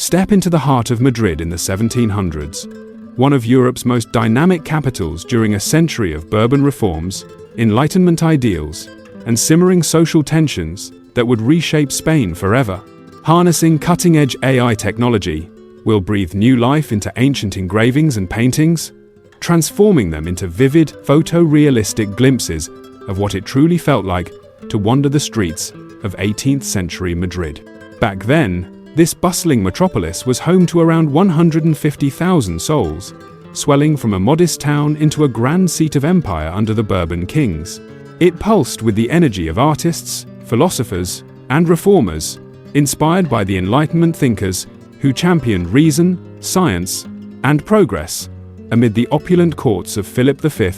Step into the heart of Madrid in the 1700s, one of Europe's most dynamic capitals during a century of Bourbon reforms, Enlightenment ideals, and simmering social tensions that would reshape Spain forever. Harnessing cutting-edge AI technology, we'll breathe new life into ancient engravings and paintings, transforming them into vivid, photorealistic glimpses of what it truly felt like to wander the streets of 18th century Madrid. Back then, this bustling metropolis was home to around 150,000 souls, swelling from a modest town into a grand seat of empire under the Bourbon kings. It pulsed with the energy of artists, philosophers, and reformers, inspired by the Enlightenment thinkers who championed reason, science, and progress amid the opulent courts of Philip V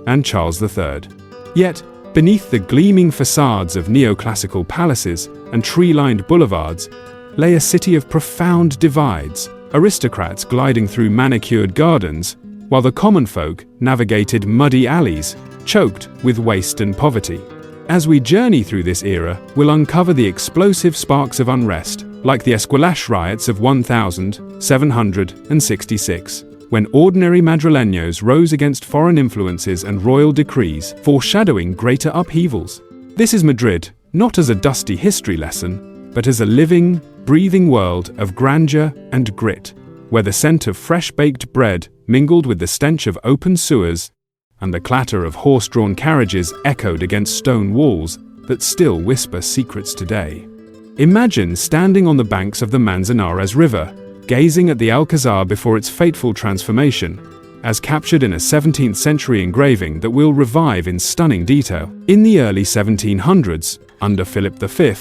and Charles III. Yet, beneath the gleaming facades of neoclassical palaces and tree-lined boulevards lay a city of profound divides, aristocrats gliding through manicured gardens, while the common folk navigated muddy alleys, choked with waste and poverty. As we journey through this era, we'll uncover the explosive sparks of unrest, like the Esquilache riots of 1766, when ordinary madrileños rose against foreign influences and royal decrees, foreshadowing greater upheavals. This is Madrid, not as a dusty history lesson, but as a living, breathing world of grandeur and grit, where the scent of fresh-baked bread mingled with the stench of open sewers, and the clatter of horse-drawn carriages echoed against stone walls that still whisper secrets today. Imagine standing on the banks of the Manzanares River, gazing at the Alcazar before its fateful transformation, as captured in a 17th century engraving that we'll revive in stunning detail. In the early 1700s, under Philip V,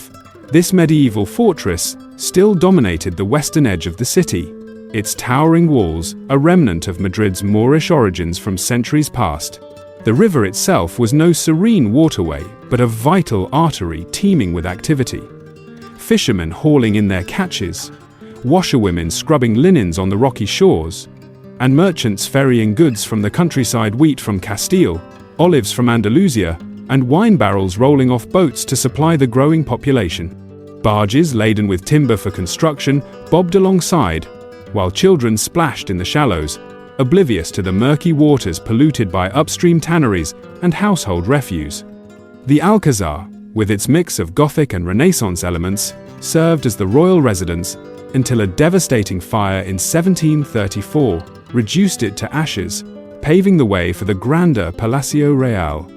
this medieval fortress still dominated the western edge of the city, its towering walls a remnant of Madrid's Moorish origins from centuries past. The river itself was no serene waterway, but a vital artery teeming with activity. Fishermen hauling in their catches, washerwomen scrubbing linens on the rocky shores, and merchants ferrying goods from the countryside, wheat from Castile, olives from Andalusia, and wine barrels rolling off boats to supply the growing population. Barges laden with timber for construction bobbed alongside, while children splashed in the shallows, oblivious to the murky waters polluted by upstream tanneries and household refuse. The Alcazar, with its mix of Gothic and Renaissance elements, served as the royal residence until a devastating fire in 1734 reduced it to ashes, paving the way for the grander Palacio Real.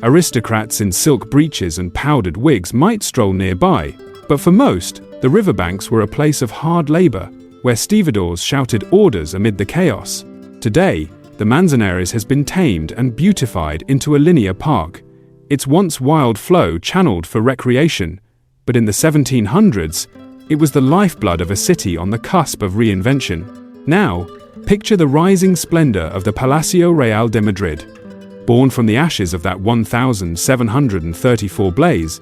Aristocrats in silk breeches and powdered wigs might stroll nearby, but for most, the riverbanks were a place of hard labor, where stevedores shouted orders amid the chaos. Today, the Manzanares has been tamed and beautified into a linear park, its once wild flow channeled for recreation, but in the 1700s, it was the lifeblood of a city on the cusp of reinvention. Now, picture the rising splendor of the Palacio Real de Madrid. Born from the ashes of that 1734 blaze,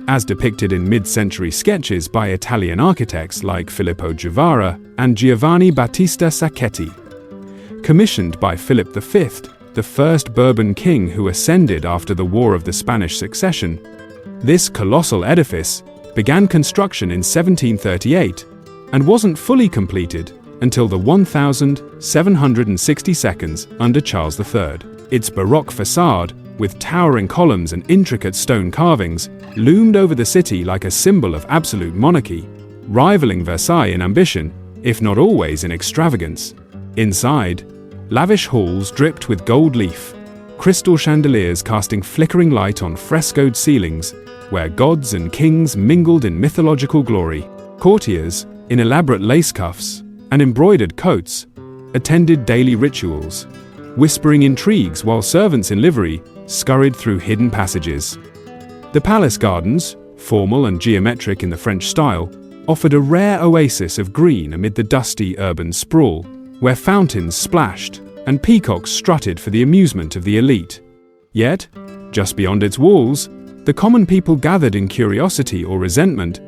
as depicted in mid-century sketches by Italian architects like Filippo Juvara and Giovanni Battista Sacchetti. Commissioned by Philip V, the first Bourbon king who ascended after the War of the Spanish Succession, this colossal edifice began construction in 1738 and wasn't fully completed until the 1762 under Charles III. Its Baroque facade, with towering columns and intricate stone carvings, loomed over the city like a symbol of absolute monarchy, rivaling Versailles in ambition, if not always in extravagance. Inside, lavish halls dripped with gold leaf, crystal chandeliers casting flickering light on frescoed ceilings, where gods and kings mingled in mythological glory. Courtiers, in elaborate lace cuffs and embroidered coats, attended daily rituals, whispering intrigues while servants in livery scurried through hidden passages. The palace gardens, formal and geometric in the French style, offered a rare oasis of green amid the dusty urban sprawl, where fountains splashed and peacocks strutted for the amusement of the elite. Yet, just beyond its walls, the common people gathered in curiosity or resentment,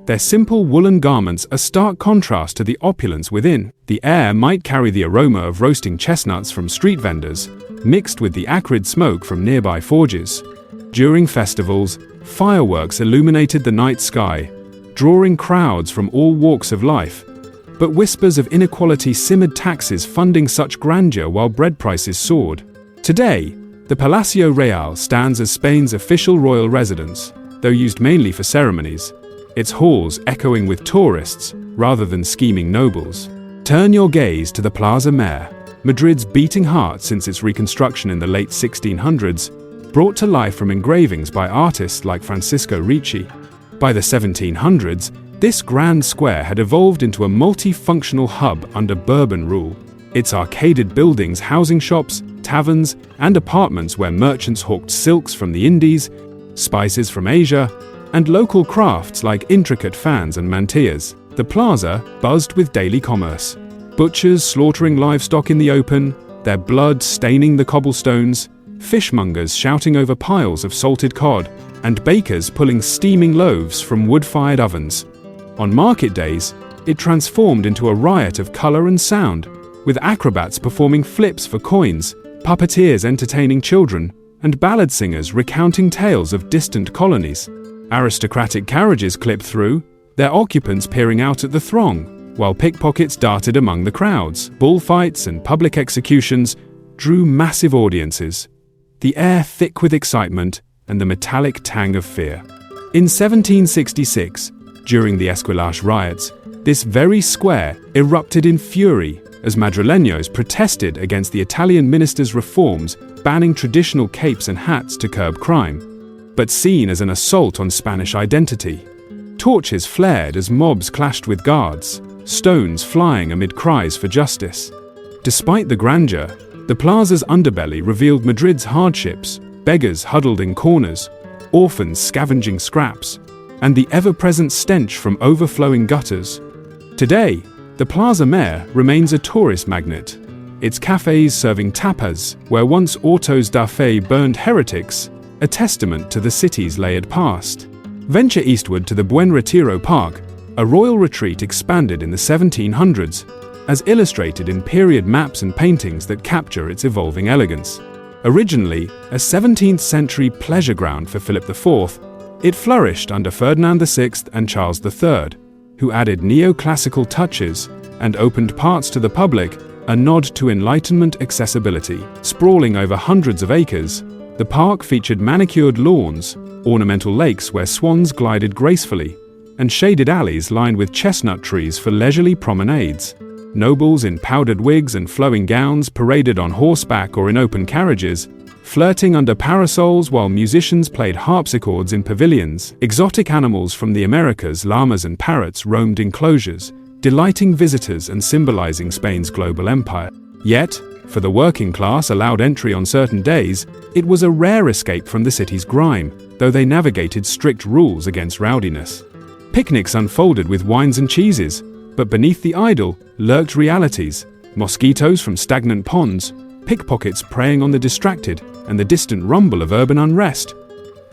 their simple woolen garments a stark contrast to the opulence within. The air might carry the aroma of roasting chestnuts from street vendors, mixed with the acrid smoke from nearby forges. During festivals, fireworks illuminated the night sky, drawing crowds from all walks of life, But whispers of inequality simmered, taxes funding such grandeur while bread prices soared. Today, the Palacio Real stands as Spain's official royal residence, though used mainly for ceremonies, its halls echoing with tourists rather than scheming nobles. Turn your gaze to the Plaza Mayor, Madrid's beating heart since its reconstruction in the late 1600s, brought to life from engravings by artists like Francisco Ricci. By the 1700s, this grand square had evolved into a multifunctional hub under Bourbon rule, its arcaded buildings housing shops, taverns, and apartments where merchants hawked silks from the Indies, spices from Asia, and local crafts like intricate fans and mantillas. The plaza buzzed with daily commerce. Butchers slaughtering livestock in the open, their blood staining the cobblestones, fishmongers shouting over piles of salted cod, and bakers pulling steaming loaves from wood-fired ovens. On market days, it transformed into a riot of color and sound, with acrobats performing flips for coins, puppeteers entertaining children, and ballad singers recounting tales of distant colonies. Aristocratic carriages clipped through, their occupants peering out at the throng, while pickpockets darted among the crowds. Bullfights and public executions drew massive audiences, the air thick with excitement and the metallic tang of fear. In 1766, during the Esquilache riots, this very square erupted in fury as Madrileños protested against the Italian minister's reforms banning traditional capes and hats to curb crime, but seen as an assault on Spanish identity. Torches flared as mobs clashed with guards, stones flying amid cries for justice. Despite the grandeur, the plaza's underbelly revealed Madrid's hardships, beggars huddled in corners, orphans scavenging scraps, and the ever-present stench from overflowing gutters. Today, the Plaza Mayor remains a tourist magnet, its cafes serving tapas where once autos da fe burned heretics, a testament to the city's layered past. Venture eastward to the Buen Retiro Park, a royal retreat expanded in the 1700s, as illustrated in period maps and paintings that capture its evolving elegance. Originally a 17th-century pleasure ground for Philip IV, it flourished under Ferdinand VI and Charles III, who added neoclassical touches and opened parts to the public, a nod to Enlightenment accessibility. Sprawling over hundreds of acres, the park featured manicured lawns, ornamental lakes where swans glided gracefully, and shaded alleys lined with chestnut trees for leisurely promenades. Nobles in powdered wigs and flowing gowns paraded on horseback or in open carriages, flirting under parasols while musicians played harpsichords in pavilions. Exotic animals from the Americas, llamas and parrots, roamed enclosures, delighting visitors and symbolizing Spain's global empire. Yet, for the working class allowed entry on certain days, it was a rare escape from the city's grime, though they navigated strict rules against rowdiness. Picnics unfolded with wines and cheeses, but beneath the idle lurked realities: mosquitoes from stagnant ponds, pickpockets preying on the distracted, and the distant rumble of urban unrest.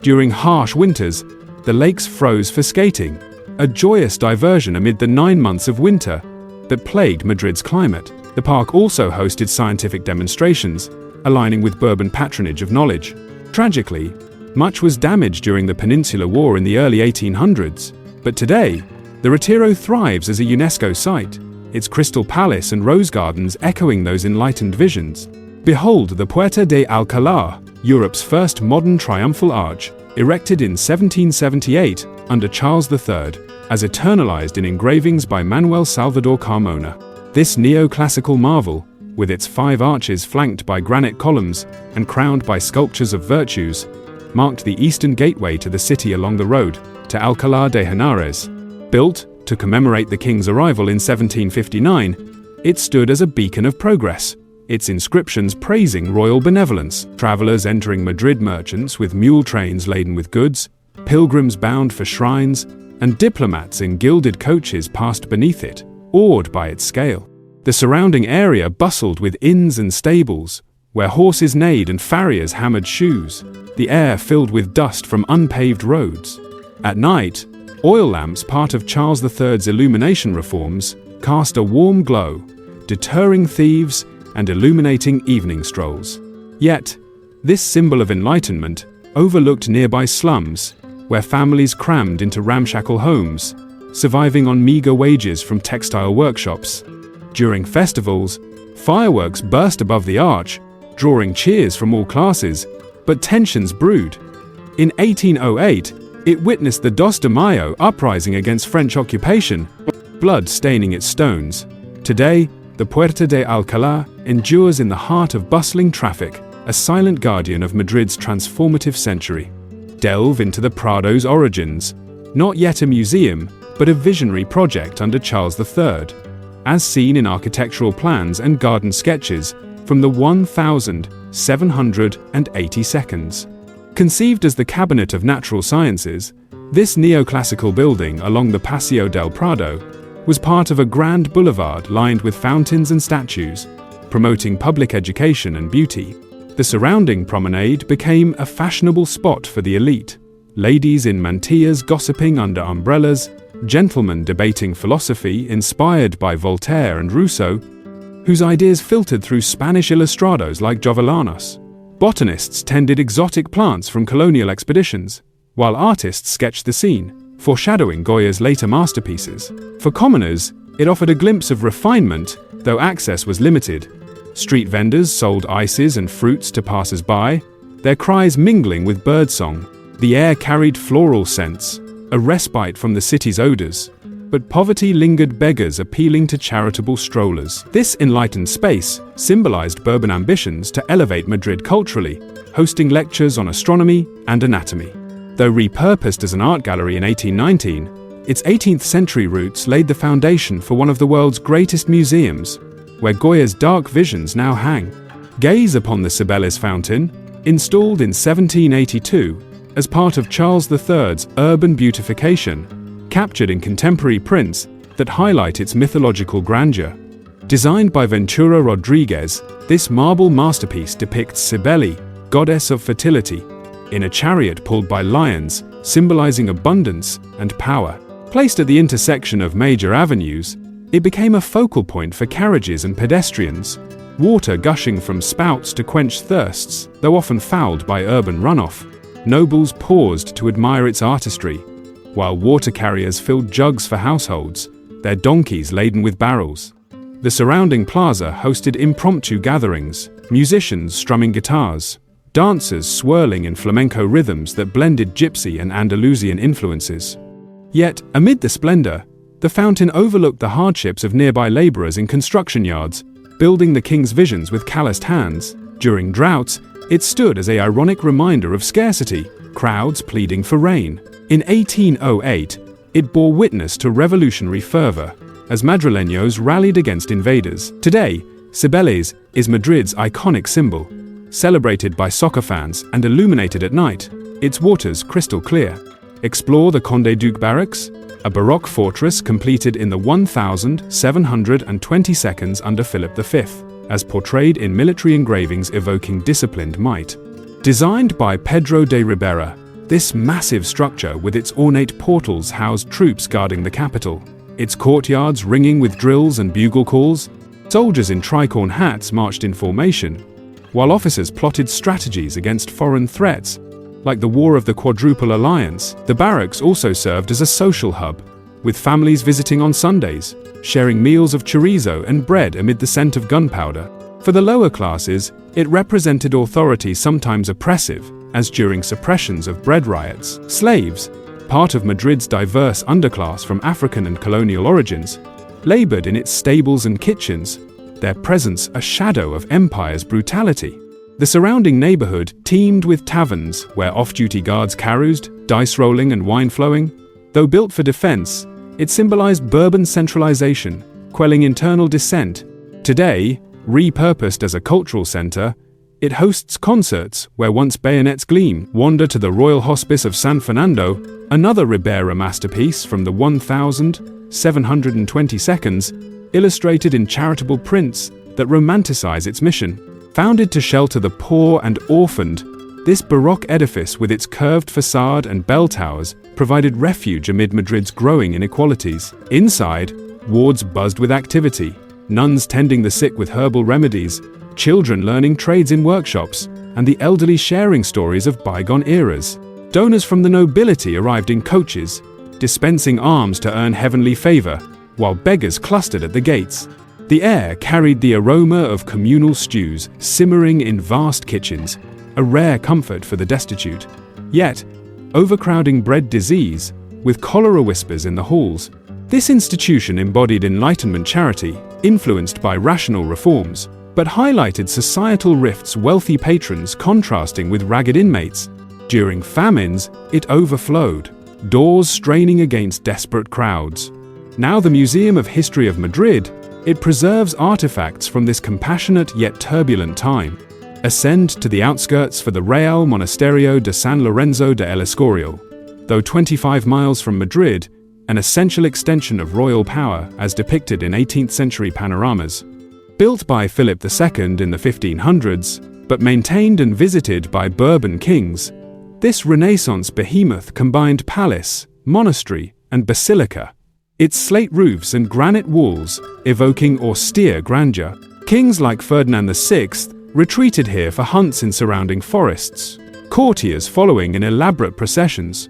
During harsh winters, the lakes froze for skating, a joyous diversion amid the 9 months of winter that plagued Madrid's climate. The park also hosted scientific demonstrations, aligning with Bourbon patronage of knowledge. Tragically, much was damaged during the Peninsular War in the early 1800s, but today, the Retiro thrives as a UNESCO site, its Crystal Palace and rose gardens echoing those enlightened visions. Behold the Puerta de Alcalá, Europe's first modern triumphal arch, erected in 1778 under Charles III, as eternalized in engravings by Manuel Salvador Carmona. This neoclassical marvel, with its 5 arches flanked by granite columns and crowned by sculptures of virtues, marked the eastern gateway to the city along the road to Alcalá de Henares. Built to commemorate the king's arrival in 1759, it stood as a beacon of progress, its inscriptions praising royal benevolence. Travelers entering Madrid, merchants with mule trains laden with goods, pilgrims bound for shrines, and diplomats in gilded coaches passed beneath it, awed by its scale. The surrounding area bustled with inns and stables, where horses neighed and farriers hammered shoes, the air filled with dust from unpaved roads. At night, oil lamps, part of Charles III's illumination reforms, cast a warm glow, deterring thieves and illuminating evening strolls. Yet, this symbol of enlightenment overlooked nearby slums, where families crammed into ramshackle homes, surviving on meager wages from textile workshops. During festivals, fireworks burst above the arch, drawing cheers from all classes, but tensions brewed. In 1808, it witnessed the Dos de Mayo uprising against French occupation, blood staining its stones. Today, the Puerta de Alcalá endures in the heart of bustling traffic, a silent guardian of Madrid's transformative century. Delve into the Prado's origins, not yet a museum, but a visionary project under Charles III, as seen in architectural plans and garden sketches from the 1780 seconds. Conceived as the Cabinet of Natural Sciences, this neoclassical building along the Paseo del Prado was part of a grand boulevard lined with fountains and statues, promoting public education and beauty. The surrounding promenade became a fashionable spot for the elite, ladies in mantillas gossiping under umbrellas, gentlemen debating philosophy inspired by Voltaire and Rousseau, whose ideas filtered through Spanish ilustrados like Jovellanos. Botanists tended exotic plants from colonial expeditions, while artists sketched the scene, foreshadowing Goya's later masterpieces. For commoners, it offered a glimpse of refinement, though access was limited. Street vendors sold ices and fruits to passers-by, their cries mingling with birdsong. The air carried floral scents, a respite from the city's odors, but poverty lingered beggars appealing to charitable strollers. This enlightened space symbolized Bourbon ambitions to elevate Madrid culturally, hosting lectures on astronomy and anatomy. Though repurposed as an art gallery in 1819, its 18th century roots laid the foundation for one of the world's greatest museums, where Goya's dark visions now hang. Gaze upon the Cibeles fountain, installed in 1782 as part of Charles III's urban beautification, captured in contemporary prints that highlight its mythological grandeur. Designed by Ventura Rodriguez, this marble masterpiece depicts Cybele, goddess of fertility, in a chariot pulled by lions, symbolizing abundance and power. Placed at the intersection of major avenues, it became a focal point for carriages and pedestrians, water gushing from spouts to quench thirsts, though often fouled by urban runoff. Nobles paused to admire its artistry, while water carriers filled jugs for households, their donkeys laden with barrels. The surrounding plaza hosted impromptu gatherings, musicians strumming guitars, dancers swirling in flamenco rhythms that blended gypsy and Andalusian influences. Yet, amid the splendor, the fountain overlooked the hardships of nearby laborers in construction yards, building the king's visions with calloused hands. During droughts, it stood as an ironic reminder of scarcity, crowds pleading for rain. In 1808, it bore witness to revolutionary fervor, as Madrileños rallied against invaders. Today, Cibeles is Madrid's iconic symbol, celebrated by soccer fans and illuminated at night, its waters crystal clear. Explore the Conde Duque Barracks, a Baroque fortress completed in the 1720s under Philip V, as portrayed in military engravings evoking disciplined might. Designed by Pedro de Ribera, this massive structure with its ornate portals housed troops guarding the capital, its courtyards ringing with drills and bugle calls. Soldiers in tricorn hats marched in formation, while officers plotted strategies against foreign threats, like the War of the Quadruple Alliance. The barracks also served as a social hub, with families visiting on Sundays, sharing meals of chorizo and bread amid the scent of gunpowder. For the lower classes, it represented authority sometimes oppressive, as during suppressions of bread riots. Slaves, part of Madrid's diverse underclass from African and colonial origins, labored in its stables and kitchens, their presence a shadow of empire's brutality. The surrounding neighborhood teemed with taverns where off-duty guards caroused, dice rolling and wine flowing. Though built for defense, it symbolized Bourbon centralization, quelling internal dissent. Today, repurposed as a cultural center, it hosts concerts where once bayonets gleam. Wander to the Royal Hospice of San Fernando, another Ribera masterpiece from the 1720s, illustrated in charitable prints that romanticize its mission. Founded to shelter the poor and orphaned, this Baroque edifice with its curved facade and bell towers provided refuge amid Madrid's growing inequalities. Inside, wards buzzed with activity, nuns tending the sick with herbal remedies, children learning trades in workshops, and the elderly sharing stories of bygone eras. Donors from the nobility arrived in coaches, dispensing alms to earn heavenly favor, while beggars clustered at the gates. The air carried the aroma of communal stews simmering in vast kitchens, a rare comfort for the destitute. Yet, overcrowding bred disease, with cholera whispers in the halls. This institution embodied Enlightenment charity, influenced by rational reforms, but highlighted societal rifts, wealthy patrons contrasting with ragged inmates. During famines, it overflowed, doors straining against desperate crowds. Now the Museum of History of Madrid, it preserves artifacts from this compassionate yet turbulent time. Ascend to the outskirts for the Real Monasterio de San Lorenzo de El Escorial. Though 25 miles from Madrid, an essential extension of royal power as depicted in 18th century panoramas. Built by Philip II in the 1500s, but maintained and visited by Bourbon kings, this Renaissance behemoth combined palace, monastery, and basilica. Its slate roofs and granite walls evoking austere grandeur. Kings like Ferdinand VI retreated here for hunts in surrounding forests, courtiers following in elaborate processions.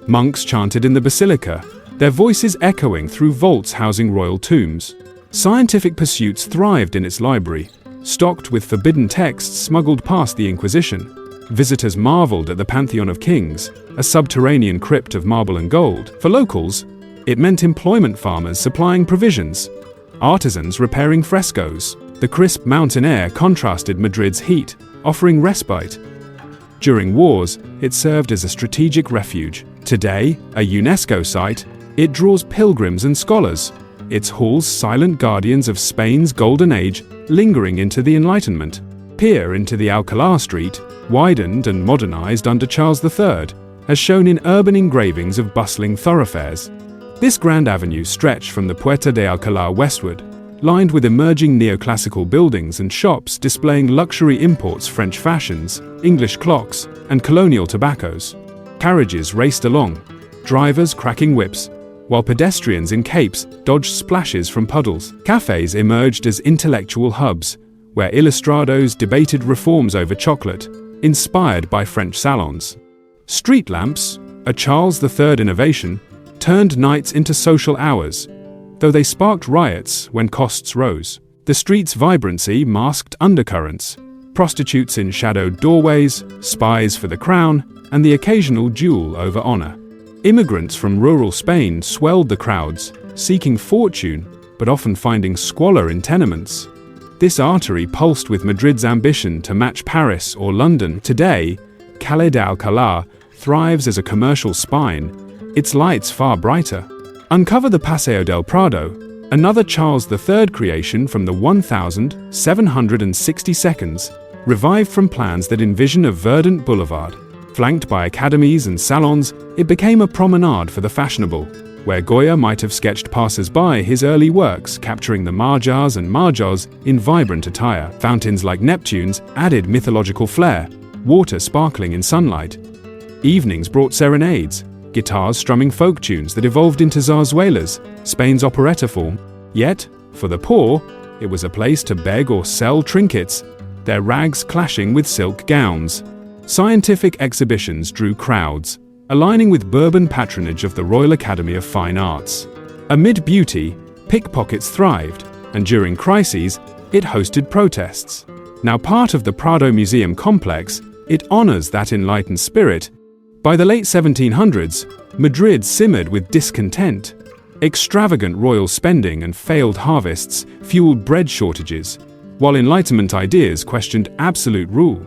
Monks chanted in the basilica, their voices echoing through vaults housing royal tombs. Scientific pursuits thrived in its library, stocked with forbidden texts smuggled past the Inquisition. Visitors marveled at the Pantheon of Kings, a subterranean crypt of marble and gold. For locals, it meant employment, farmers supplying provisions, artisans repairing frescoes. The crisp mountain air contrasted Madrid's heat, offering respite. During wars, it served as a strategic refuge. Today, a UNESCO site, it draws pilgrims and scholars, its halls silent guardians of Spain's golden age, lingering into the Enlightenment. Peer into the Alcalá Street, widened and modernized under Charles III, as shown in urban engravings of bustling thoroughfares. This grand avenue stretched from the Puerta de Alcalá westward, lined with emerging neoclassical buildings and shops displaying luxury imports, French fashions, English clocks, and colonial tobaccos. Carriages raced along, drivers cracking whips, while pedestrians in capes dodged splashes from puddles. Cafes emerged as intellectual hubs, where ilustrados debated reforms over chocolate, inspired by French salons. Street lamps, a Charles III innovation, turned nights into social hours, though they sparked riots when costs rose. The street's vibrancy masked undercurrents, prostitutes in shadowed doorways, spies for the crown, and the occasional duel over honor. Immigrants from rural Spain swelled the crowds, seeking fortune, but often finding squalor in tenements. This artery pulsed with Madrid's ambition to match Paris or London. Today, Calle de Alcalá thrives as a commercial spine, its lights far brighter. Uncover the Paseo del Prado, another Charles III creation from the 1762nd, revived from plans that envision a verdant boulevard. Flanked by academies and salons, it became a promenade for the fashionable, where Goya might have sketched passers-by his early works, capturing the Marjas and Marjos in vibrant attire. Fountains like Neptune's added mythological flair, water sparkling in sunlight. Evenings brought serenades, guitars strumming folk tunes that evolved into zarzuelas, Spain's operetta form. Yet, for the poor, it was a place to beg or sell trinkets, their rags clashing with silk gowns. Scientific exhibitions drew crowds, aligning with Bourbon patronage of the Royal Academy of Fine Arts. Amid beauty, pickpockets thrived, and during crises, it hosted protests. Now part of the Prado Museum complex, it honors that enlightened spirit. By the late 1700s, Madrid simmered with discontent. Extravagant royal spending and failed harvests fueled bread shortages, while Enlightenment ideas questioned absolute rule.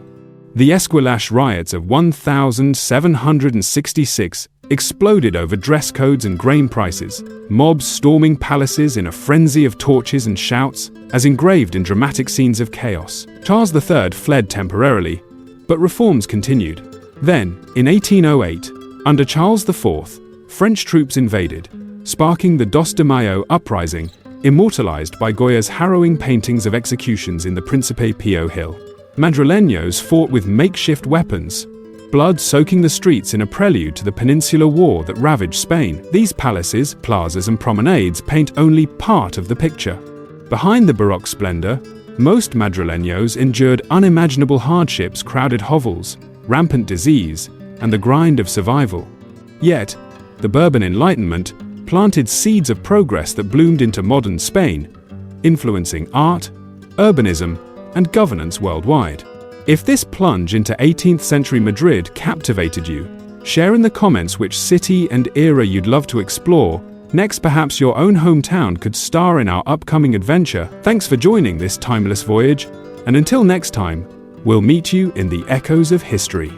The Esquilache riots of 1766 exploded over dress codes and grain prices, mobs storming palaces in a frenzy of torches and shouts, as engraved in dramatic scenes of chaos. Charles III fled temporarily, but reforms continued. Then, in 1808, under Charles IV, French troops invaded, sparking the Dos de Mayo uprising, immortalized by Goya's harrowing paintings of executions in the Príncipe Pío Hill. Madrileños fought with makeshift weapons, blood soaking the streets in a prelude to the Peninsular War that ravaged Spain. These palaces, plazas, and promenades paint only part of the picture. Behind the Baroque splendor, most Madrileños endured unimaginable hardships, crowded hovels, rampant disease, and the grind of survival. Yet, The Bourbon Enlightenment planted seeds of progress that bloomed into modern Spain, influencing art, urbanism, and governance worldwide. If this plunge into 18th century Madrid captivated you, share in the comments which city and era you'd love to explore. Next, perhaps your own hometown could star in our upcoming adventure. Thanks for joining this timeless voyage, and until next time, we'll meet you in the echoes of history.